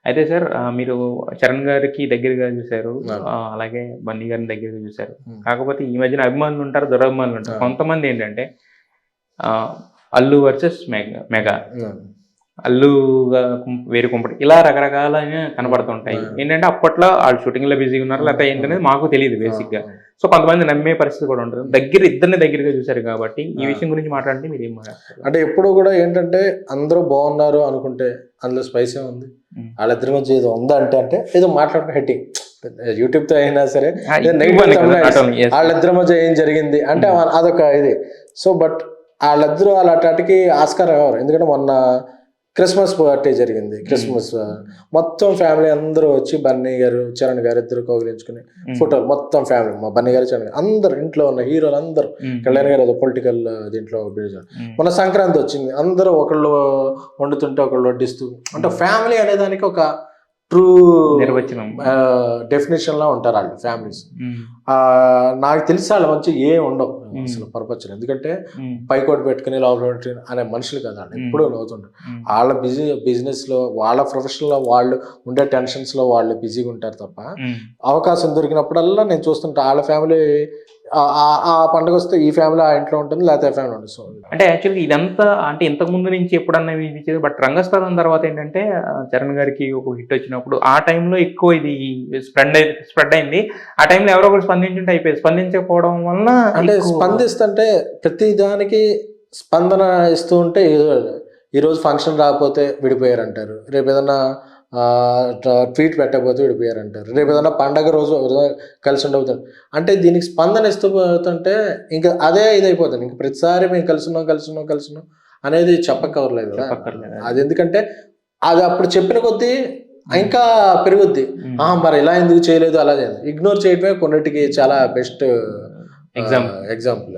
అయితే సార్ మీరు చరణ్ గారికి దగ్గరగా చూసారు. అవును. అలాగే బన్నీ గారిని దగ్గరగా చూసారు. హ్మ్. కాకపోతే ఈ మధ్యన అభిమానులు ఉంటారు, దురభిమానులు ఉంటారు. అవును. కొంతమంది ఏంటంటే ఆహ్, అల్లు వర్సెస్ మెగా. అవును. అల్లుగా వేరు కుంపటి ఇలా రకరకాలైన కనపడుతుంటాయి. అవును. ఏంటంటే అప్పట్లో ఆళ్ళు షూటింగ్‌లో బిజీగా ఉన్నారు. లేకపోతే ఏంటనేది మాకు తెలీదు బేసిక్‌గా. అవును. సో, కొంతమంది నమ్మే పరిస్థితి కూడా ఉంటది. ఇద్దరిని దగ్గరగా చూసారు కాబట్టి ఈ ఆ! విషయం గురించి మాట్లాడంటే మీరేం మాట్లాడతారు? అంటే ఎప్పుడు కూడా ఏంటంటే అందరూ బాగున్నారు అనుకుంటే అందులో స్పైస్ ఏముంది? హ్మ్. వాళ్ళిద్దరి మధ్య ఏదో ఉందా అంటే ఏదో మాట్లాడుకుని హెడ్డింగ్ యూట్యూబ్‌తో అయినా సరే ఇది నెగెటివ్ ఇవ్వాలి కదా! thumbnails. Not only yes. వాళ్ళిద్దరి మధ్య ఏం జరిగింది అంటే అదొక ఇది. సో, బట్ ఆళ్ళిద్దరూ అలాంటాటికి ఆస్కారం ఇవ్వరు. ఎందుకంటే మొన్న క్రిస్మస్ పార్టీ జరిగింది. క్రిస్మస్ మొత్తం ఫ్యామిలీ అందరూ వచ్చి బన్నీ గారు, చరణ్ గారు ఇద్దరు కౌగిలించుకుని ఫోటోలు మొత్తం ఫ్యామిలీ మా బన్నీ గారు, చరణ్ గారు అందరూ ఇంట్లో ఉన్న హీరోలు అందరూ కళ్యాణ్ గారు ఏదో పొలిటికల్ దీంట్లో మన సంక్రాంతి వచ్చింది. అందరూ ఒకళ్ళు వండుతుంటే ఒకళ్ళు వడ్డిస్తూ అంటే ఫ్యామిలీ అనే దానికి ఒక ట్రూ నిర్వచనం. డెఫినేషన్ లా ఉంటారు వాళ్ళు ఫ్యామిలీస్. నాకు తెలిసి వాళ్ళ మంచి ఏం ఉండవు అసలు పర్పచ్చులు. ఎందుకంటే పైకోటి పెట్టుకుని లోపల పెట్టుకుని అనే మనుషులు కదా వాళ్ళు ఎప్పుడూ నవ్వుతుంటారు. వాళ్ళ బిజినెస్ లో వాళ్ళ ప్రొఫెషన్ లో వాళ్ళు ఉండే టెన్షన్స్ లో వాళ్ళు బిజీగా ఉంటారు తప్ప అవకాశం దొరికినప్పుడల్లా నేను చూస్తుంటా వాళ్ళ ఫ్యామిలీ ఆ పండుగ వస్తే ఈ ఫ్యామిలీ ఆ ఇంట్లో ఉంటుంది, లేకపోతే ఆ ఫ్యామిలీ ఉంటుంది. సో అంటే యాక్చువల్‌గా ఇదంతా అంటే ఇంతకు ముందు నుంచి ఎప్పుడన్నా వినిపించేది. బట్ రంగస్థలం తర్వాత ఏంటంటే చరణ్ గారికి ఒక హిట్ వచ్చినప్పుడు ఆ టైంలో ఎక్కువ ఇది స్ప్రెడ్ అయింది. ఆ టైంలో ఎవరో ఒకరు స్పందించుంటే అయిపోయేది. స్పందించకపోవడం వలన అంటే స్పందిస్తుంటే ప్రతి దానికి స్పందన ఇస్తూ ఉంటే ఈరోజు ఫంక్షన్ రాకపోతే విడిపోయారు అంటారు, రేపు ఏదన్నా ట్వీట్ పెట్టకపోతే విడిపోయారు అంటారు, రేపు ఏదన్నా పండగ రోజు కలిసి ఉండవుతారు. అంటే దీనికి స్పందన ఇస్తూ పోతుంటే ఇంకా అదే ఇదైపోతుంది. ఇంక ప్రతిసారి మేము కలిసి ఉన్నాం అనేది చెప్పక్కర్లేదు కదా. అది ఎందుకంటే అది అప్పుడు చెప్పిన కొద్దీ ఇంకా పెరుగుద్ది. మరి ఇలా ఎందుకు చేయలేదు, అలా చేయలేదు. ఇగ్నోర్ చేయడమే కొన్నిటికి చాలా బెస్ట్ ఎగ్జాంపుల్.